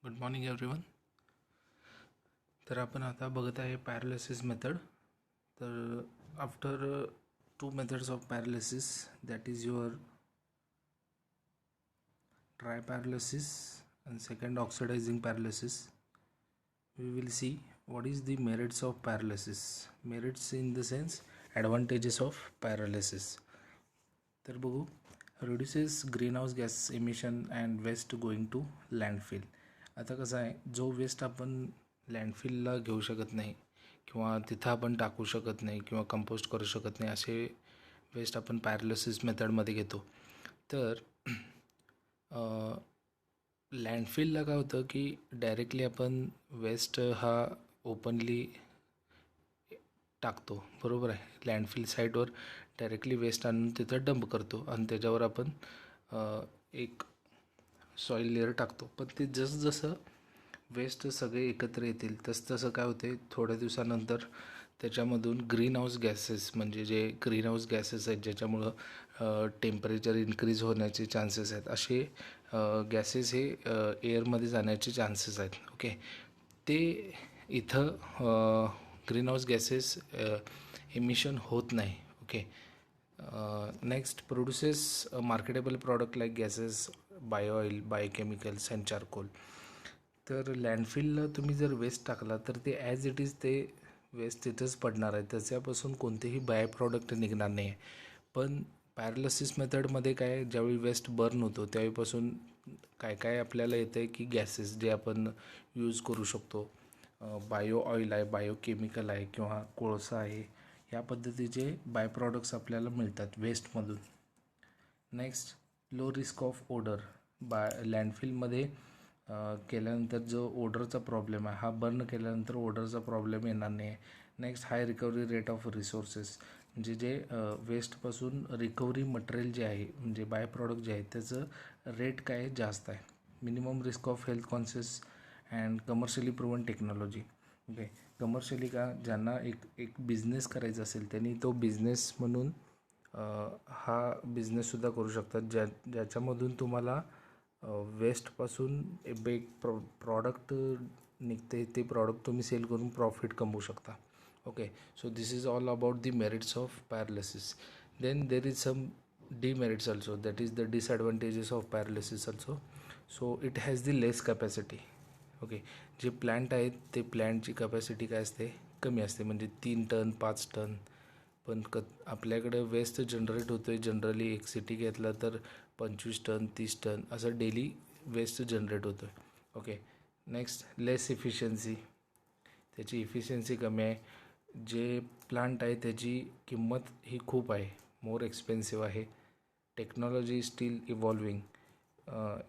Good morning everyone. तर आपण आता बघत आहे पॅरालिसिस मेथड. तर after two methods of paralysis, that is your dry paralysis and second oxidizing paralysis, we will see what is the merits of paralysis. Merits in the sense advantages of paralysis. तर बघू, reduces greenhouse gas emission and waste going to landfill. आता कसं आहे, जो waste आपण लँडफिलला घेऊ शकत नाही किंवा तिथं आपण टाकू शकत नाही किंवा कंपोस्ट करू शकत नाही, असे वेस्ट आपण पॅरालिसिस मेथडमध्ये घेतो. तर लँडफिलला काय होतं की डायरेक्टली आपण वेस्ट हा ओपनली टाकतो, बरोबर आहे. लँडफिल साईटवर डायरेक्टली वेस्ट आणून तिथं डंप करतो आणि त्याच्यावर आपण एक सॉईल लेअर टाकतो. पण ते जसं वेस्ट सगळे एकत्र येतील तसं काय होते, थोड्या दिवसानंतर त्याच्यामधून ग्रीन हाऊस गॅसेस, म्हणजे जे ग्रीन हाऊस गॅसेस आहेत ज्याच्यामुळं टेम्परेचर इन्क्रीज होण्याचे चान्सेस आहेत, असे गॅसेस हे एअरमध्ये जाण्याचे चान्सेस आहेत. ओके, ते इथं ग्रीन हाऊस गॅसेस एमिशन होत नाही. Okay, next produces marketable product like gases, bio oil, biochemicals and charcoal. तर लँडफिलला तुम्ही जर वेस्ट टाकला तर ते ॲज इट इज ते वेस्ट तिथंच पडणार आहे, त्याच्यापासून कोणतेही बाय प्रॉडक्ट निघणार नाही आहे. पण पॅरालिसिस मेथडमध्ये काय, ज्यावेळी वेस्ट बर्न होतो त्यावेळीपासून काय काय आपल्याला येतं आहे की गॅसेस जे आपण यूज करू शकतो. बायो ऑइल आहे, बायोकेमिकल आहे किंवा कोळसा आहे, ह्या पद्धतीचे बाय प्रॉडक्ट्स आपल्याला मिळतात वेस्टमधून. Next, low risk of odour. लँडफिलमध्ये केल्यानंतर जो ओडरचा प्रॉब्लेम आहे, हा बर्न केल्यानंतर ओडरचा प्रॉब्लेम येणार नाही आहे. Next, high recovery rate of resources, म्हणजे जे वेस्टपासून रिकव्हरी मटेरियल जे आहे, म्हणजे बाय प्रॉडक्ट जे आहे त्याचं रेट काय जास्त आहे. Minimum risk of health conscious and commercially proven technology. Okay, commercially का, ज्यांना एक बिझनेस करायचा असेल त्यांनी तो बिझनेस म्हणून हा बिझनेससुद्धा करू शकतात, ज्याच्यामधून तुम्हाला वेस्टपासून एक प्रॉडक्ट निघते, ते प्रॉडक्ट तुम्ही सेल करून प्रॉफिट कमवू शकता. Okay, so this is all about the merits of paralysis. Then there is some demerits also, that is the disadvantages of paralysis also. So it has the less capacity. Okay, जे plant आहेत ते प्लांटची capacity काय असते, कमी असते, म्हणजे 3 ton 5 ton. पण आपल्याकडे वेस्ट जनरेट होतो आहे जनरली, एक सिटी घेतला तर 25 टन 30 टन असं डेली वेस्ट जनरेट होतो आहे. ओके, नेक्स्ट, लेस इफिशियन्सी, त्याची इफिशियन्सी कमी आहे. जे प्लांट आहे त्याची किंमत ही खूप आहे, मोर एक्सपेन्सिव्ह आहे. टेक्नॉलॉजी स्टील इव्हॉल्विंग,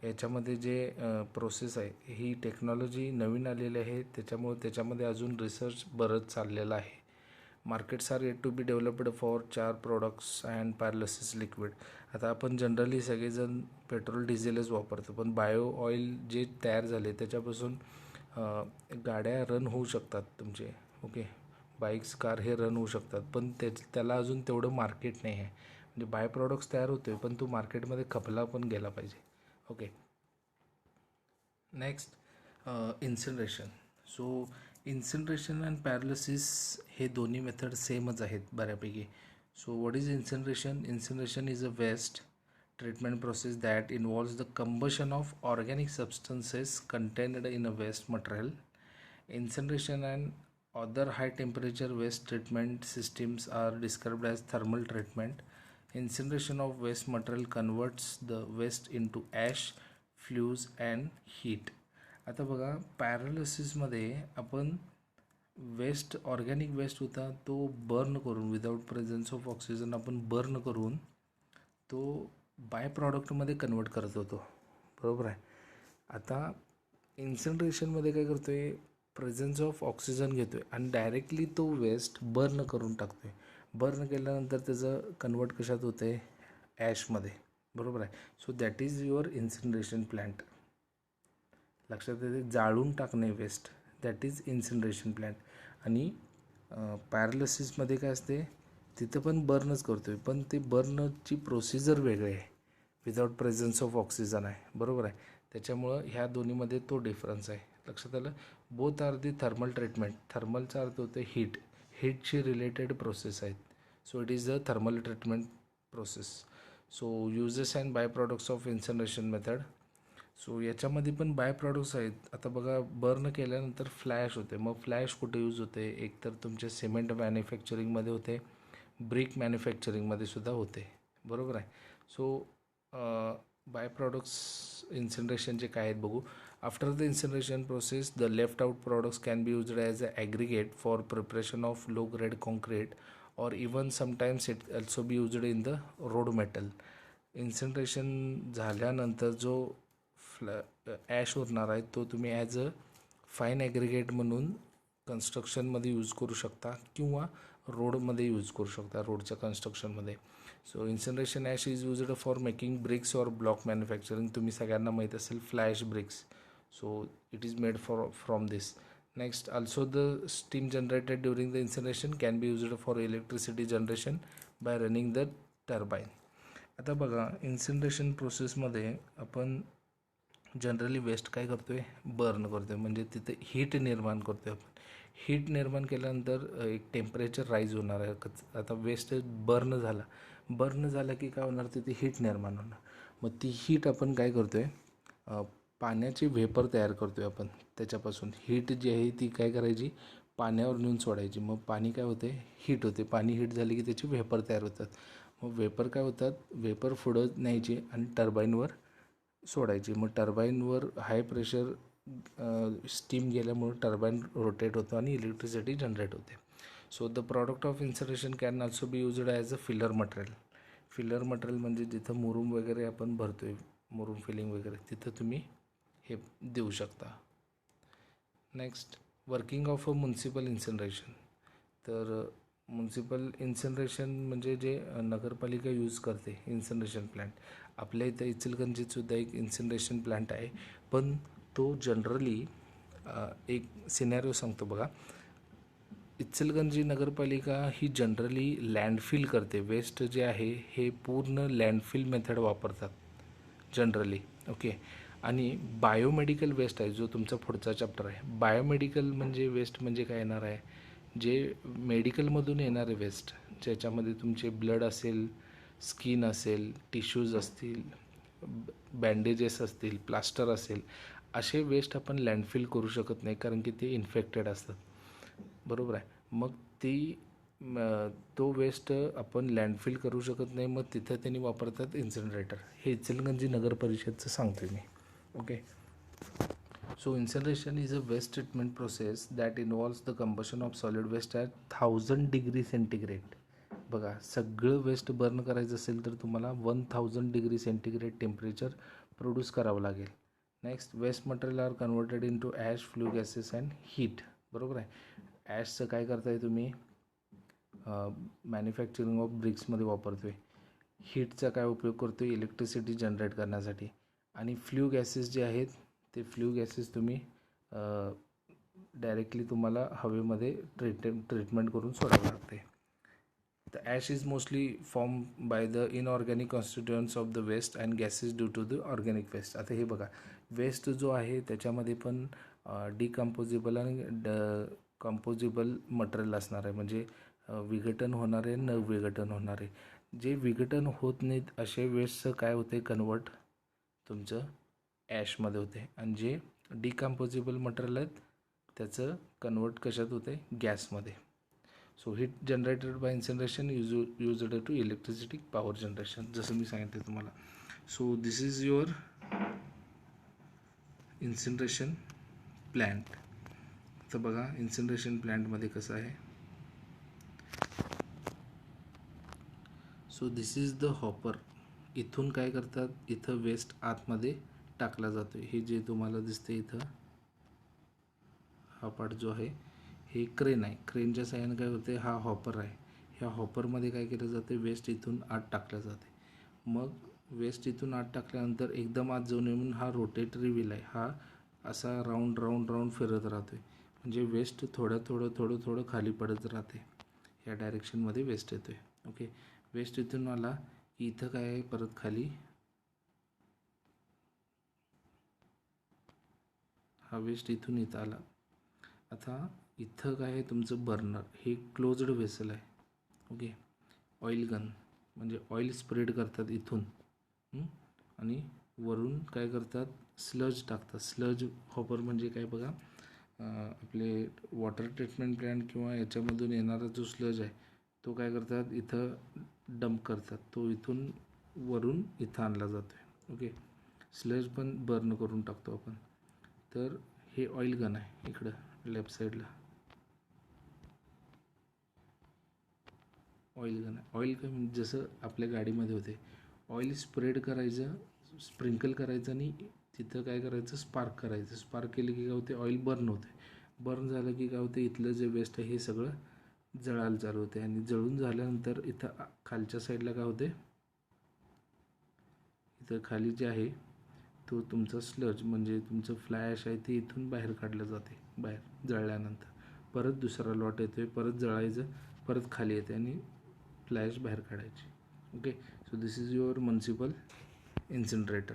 याच्यामध्ये जे प्रोसेस आहे ही टेक्नॉलॉजी नवीन आलेली आहे, त्याच्यामुळे त्याच्यामध्ये अजून रिसर्च बरंच चाललेलं आहे. Markets are yet to be developed for char products and pyrolysis liquid. आता आपण जनरली सगळेजण पेट्रोल डिझेलच वापरतो, पण बायो ऑइल जे तयार झाले त्याच्यापासून गाड्या रन होऊ शकतात तुमचे. ओके, बाईक्स कार हे रन होऊ शकतात, पण त्याला अजून तेवढं मार्केट नाही आहे. म्हणजे बाय प्रॉडक्ट्स तयार होतो आहे पण तो मार्केटमध्ये खपला पण गेला पाहिजे. Okay, next, incineration. So incineration and pyrolysis हे दोन्ही मेथड सेमच आहेत बऱ्यापैकी. So what is incineration? Incineration is a waste treatment process that involves the combustion of organic substances contained in a waste material. Incineration and other high temperature waste treatment systems are described as thermal treatment. Incineration of waste material converts the waste into ash, flues and heat. आता बघा, पॅरालिसिसमध्ये आपण waste, organic waste होता तो burn करून, without presence of oxygen आपण burn करून तो bye प्रॉडक्टमध्ये convert करत होतो, बरोबर आहे. आता इन्सिनरेशनमध्ये काय करतो आहे, प्रेझन्स ऑफ ऑक्सिजन घेतो आहे आणि डायरेक्टली तो वेस्ट बर्न करून टाकतो आहे. बर्न केल्यानंतर त्याचं कन्वर्ट कशात होतं आहे, ॲशमध्ये, बरोबर आहे. So that is your incineration plant. लक्षात येते, जाळून टाकणे waste, that is incineration plant. आणि पॅरालिसिसमध्ये काय असते, तिथं पण बर्नच करतो आहे, पण ते बर्नची प्रोसिजर वेगळी आहे, विदाउट प्रेझन्स ऑफ ऑक्सिजन आहे, बरोबर आहे. त्याच्यामुळं ह्या दोन्हीमध्ये तो डिफरन्स आहे. लक्षात आलं. Both are the thermal treatment. थर्मलचा अर्थ होते हीटशी रिलेटेड प्रोसेस आहेत. So it is the thermal treatment process. So uses and by products of incineration method. So याच्यामध्ये पण बाय प्रॉडक्ट्स आहेत. आता बघा, बर्न केल्यानंतर फ्लॅश होते. मग फ्लॅश कुठे यूज होते? एक तर तुमच्या सिमेंट मॅन्युफॅक्चरिंगमध्ये होते, ब्रिक मॅन्युफॅक्चरिंगमध्ये सुद्धा होते. बरोबर आहे. सो बाय प्रॉडक्ट्स इन्सिनरेशनचे काय आहेत बघू. After the incineration process the left out products can be used as a aggregate for preparation of low grade concrete or even sometimes it also be used in the road metal. इन्सिनरेशन झाल्यानंतर जो ash उरणार आहे तो तुम्ही as a fine aggregate म्हणून कन्स्ट्रक्शनमध्ये use करू शकता किंवा रोडमध्ये यूज करू शकता, रोडच्या कन्स्ट्रक्शनमध्ये. So incineration ash is used for making bricks or block manufacturing. तुम्ही सगळ्यांना माहीत असेल flash bricks. So it is made from this. Next, also the steam generated during the incineration can be used for electricity generation by running the turbine. आता बघा, इन्सिनरेशन प्रोसेसमध्ये आपण generally waste काय करतोय? बर्न करतोय. म्हणजे तिथे हीट निर्माण करतोय आपण. हीट निर्माण केल्यानंतर एक टेम्परेचर राईज होणार आहे. आता वेस्ट बर्न झाला की काय होणार? तिथे हीट निर्माण होणार. मग ती हीट आपण काय करतोय? पाण्याची व्हेपर तयार करतोय आपण. त्याच्यापासून हीट जी आहे ती काय करायची? पाण्यावर नेऊन सोडायची. मग पाणी काय होते? हीट होते. पाणी हीट झाले की त्याची व्हेपर तयार होतात. मग व्हेपर काय होतात? व्हेपर पुढं न्यायची आणि टर्बाईनवर सोडायची. मग टर्बाईनवर हाय प्रेशर स्टीम गेल्यामुळे टर्बाईन रोटेट होतं आणि इलेक्ट्रिसिटी जनरेट होते. So the product of incineration can also be used as a filler material. Filler material म्हणजे जिथं मुरुम वगैरे आपण भरतोय, मुरुम फिलिंग वगैरे, तिथं तुम्ही हे देऊ शकता. Next, working of a municipal incineration. तर म्युन्सिपल इन्सिनरेशन म्हणजे जे नगरपालिका यूज करते इन्सिनरेशन प्लॅन्ट. आपल्या इथं इचलकरंजीतसुद्धा एक इन्सिनरेशन प्लॅन्ट आहे. पण तो जनरली एक सिनॅरिओ सांगतो बघा. इचलकरंजी नगरपालिका ही जनरली लँडफिल करते. वेस्ट जे आहे हे पूर्ण लँडफिल मेथड वापरतात जनरली. ओके. आणि बायोमेडिकल वेस्ट आहे जो तुमचा पुढचा चॅप्टर आहे. बायोमेडिकल म्हणजे वेस्ट म्हणजे काय येणार आहे? जे मेडिकलमधून येणारे वेस्ट, ज्याच्यामध्ये तुमचे ब्लड असेल, स्किन असेल, टिश्यूज असतील, बँडेजेस असतील, प्लास्टर असेल, असे वेस्ट आपण लँडफिल करू शकत नाही कारण की ते इन्फेक्टेड असतात. बरोबर आहे. मग तो वेस्ट आपण लँडफिल करू शकत नाही. मग तिथं त्यांनी वापरतात इन्सिनरेटर. हे इचलकरंजी नगर परिषदचं सांगतोय मी. Okay. So incineration is a waste treatment process that involves the combustion of solid waste at 1000 degree centigrade. बघा, सगळं वेस्ट बर्न करायचं असेल तर तुम्हाला 1000 डिग्री सेंटीग्रेड टेम्परेचर प्रोड्यूस करावं लागेल. Next, waste material are converted into ash, flue gases and heat. बरोबर आहे. ॲशचं काय करताय तुम्ही? मॅन्युफॅक्चरिंग ऑफ ब्रिक्समध्ये वापरतोय. हीटचा काय उपयोग करतोय? इलेक्ट्रिसिटी जनरेट करण्यासाठी. आणि फ्लू गॅसेस जे आहेत ते फ्लू गॅसेस तुम्ही डायरेक्टली तुम्हाला हवेमध्ये ट्रीटमेंट करून सोडावं लागते. The ash is mostly formed by the inorganic constituents of the waste and gases due to the organic waste. आता हे बघा, वेस्ट जो आहे त्याच्यामध्ये पण डिकम्पोजेबल आणि कंपोजेबल मटेरियल असणार आहे. म्हणजे विघटन होणारे, न विघटन होणारे. जे विघटन होत नाहीत असे वेस्टचं काय होते? कन्वर्ट तुमचं ॲशमध्ये होते. आणि जे डिकम्पोजेबल मटेरियल आहेत त्याचं कन्वर्ट कशात होते? गॅसमध्ये. So heat generated by incineration used to electricity power generation, जसं मी सांगितलं तुम्हाला. So this is your incineration plant. तर बघा, इन्सिनरेशन प्लॅन्टमध्ये कसं आहे. So this is the hopper. इथून काय करतात? इथं वेस्ट आतमध्ये टाकला जातो. हे जे तुम्हाला दिसते इथं, हा पार्ट जो आहे हे क्रेन आहे. क्रेनच्या साहाय्याने काय होते? हा हॉपर आहे. ह्या हॉपरमध्ये काय केलं जाते? वेस्ट इथून आत टाकलं जाते. मग वेस्ट इथून आत टाकल्यानंतर एकदम आत जाऊन येऊन हा रोटेटरी व्हील आहे, हा असा राऊंड राऊंड राऊंड फिरत राहतो. म्हणजे वेस्ट थोडं खाली पडत राहते. या डायरेक्शनमध्ये वेस्ट येतो आहे. ओके. वेस्ट इथून आला की इथं काय आहे? परत खाली हा वेस्ट इथून इथं आला. आता इथं काय आहे तुमचं बर्नर, हे क्लोज्ड व्हेसल आहे. ओके. ऑइल गन म्हणजे ऑइल स्प्रेड करतात इथून आणि वरून काय करतात, स्लज टाकतात. स्लज हॉपर म्हणजे काय बघा, आपले वॉटर ट्रीटमेंट प्लॅन्ट किंवा याच्यामधून येणारा जो स्लज आहे तो काय करतात इथं डंप करतात. तो इथून वरून इथं आणला जातो आहे. ओके. स्लज पण बर्न करून टाकतो आपण. तर हे ऑइल गन आहे इकडं लेफ्ट साईडला. ऑइल गन आहे. ऑइल गन जसं आपल्या गाडीमध्ये होते, ऑइल स्प्रेड करायचं, स्प्रिंकल करायचं आणि तिथं काय करायचं, स्पार्क करायचं. स्पार्क केलं की काय होते, ऑइल बर्न होते. बर्न झालं की काय होते, इथलं जे वेस्ट आहे हे सगळं जळायला चालू होते. आणि जळून झाल्यानंतर इथं खालच्या साईडला काय होते, इथं खाली जे आहे तो तुमचा स्लज म्हणजे तुमचं फ्लाय ॲश आहे ते इथून बाहेर काढलं जाते. बाहेर जळल्यानंतर परत दुसरा लॉट येतो आहे, परत जळायचं, परत खाली येते आणि फ्लाय ॲश बाहेर काढायची. Okay. So this is your municipal incinerator.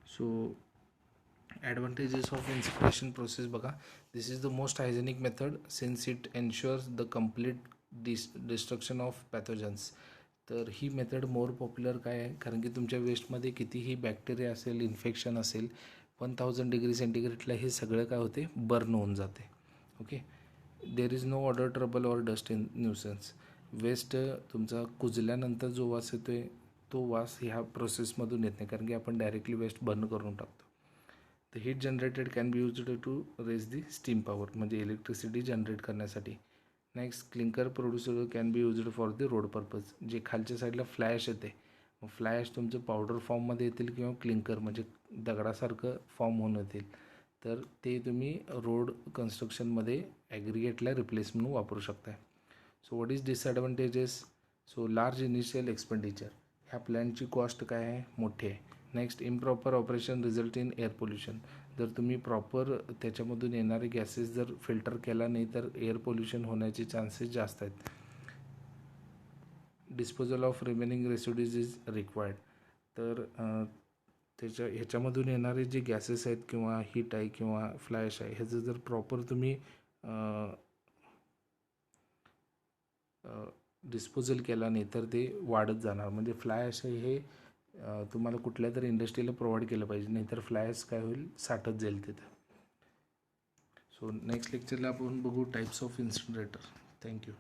So advantages of incineration process बघा, this is the most hygienic method since it ensures the complete destruction of pathogens. तर ही मेथड मोर पॉप्युलर काय आहे, कारण की तुमच्या वेस्टमध्ये कितीही बॅक्टेरिया असेल, इन्फेक्शन असेल, 1000 डिग्री सेंटीग्रेडला हे सगळं काय होते, बर्न होऊन जाते. Okay. There is no odour trouble or dust in nuisance. Waste तुमचा कुजल्यानंतर जो वास येतो आहे तो वास ह्या प्रोसेसमधून येत नाही, कारण की आपण डायरेक्टली वेस्ट बर्न करून टाकतो. The heat generated can be used to raise the steam power, म्हणजे इलेक्ट्रिसिटी जनरेट करण्यासाठी. Next, clinker producer can be used for the road purpose. जे खालच्या साईडला फ्लाय ॲश येते, मग फ्लाय ॲश तुमचं पावडर फॉर्ममध्ये येतील किंवा क्लिंकर म्हणजे दगडासारखं फॉर्म होऊन येतील. तर ते तुम्ही रोड कन्स्ट्रक्शनमध्ये ॲग्रिगेटला रिप्लेस म्हणून वापरू शकता. So what is disadvantages. So large initial expenditure, ह्या प्लॅनची कॉस्ट काय आहे, मोठी आहे. Next, improper operation result in air pollution. जर तुम्ही प्रॉपर त्याच्यामधून येणारे गॅसेस जर फिल्टर केला नाही तर एअर पोल्युशन होण्याचे चान्सेस जास्त आहेत. Disposal of remaining residues is required. तर ह्याच्यामधून येणारे जे गॅसेस आहेत किंवा हीट आहे किंवा फ्लॅश आहे, ह्याचं जर प्रॉपर तुम्ही डिस्पोजल केला नाही तर ते वाढत जाणार. म्हणजे फ्लाय ॲश हे तुम्हाला कुठल्या तरी इंडस्ट्रीला प्रोव्हाइड केलं पाहिजे, नाहीतर फ्लाय ॲश काय होईल, साठत जाईल तिथं. सो नेक्स्ट लेक्चरला आपण बघू टाईप्स ऑफ इन्सिनरेटर. थँक्यू.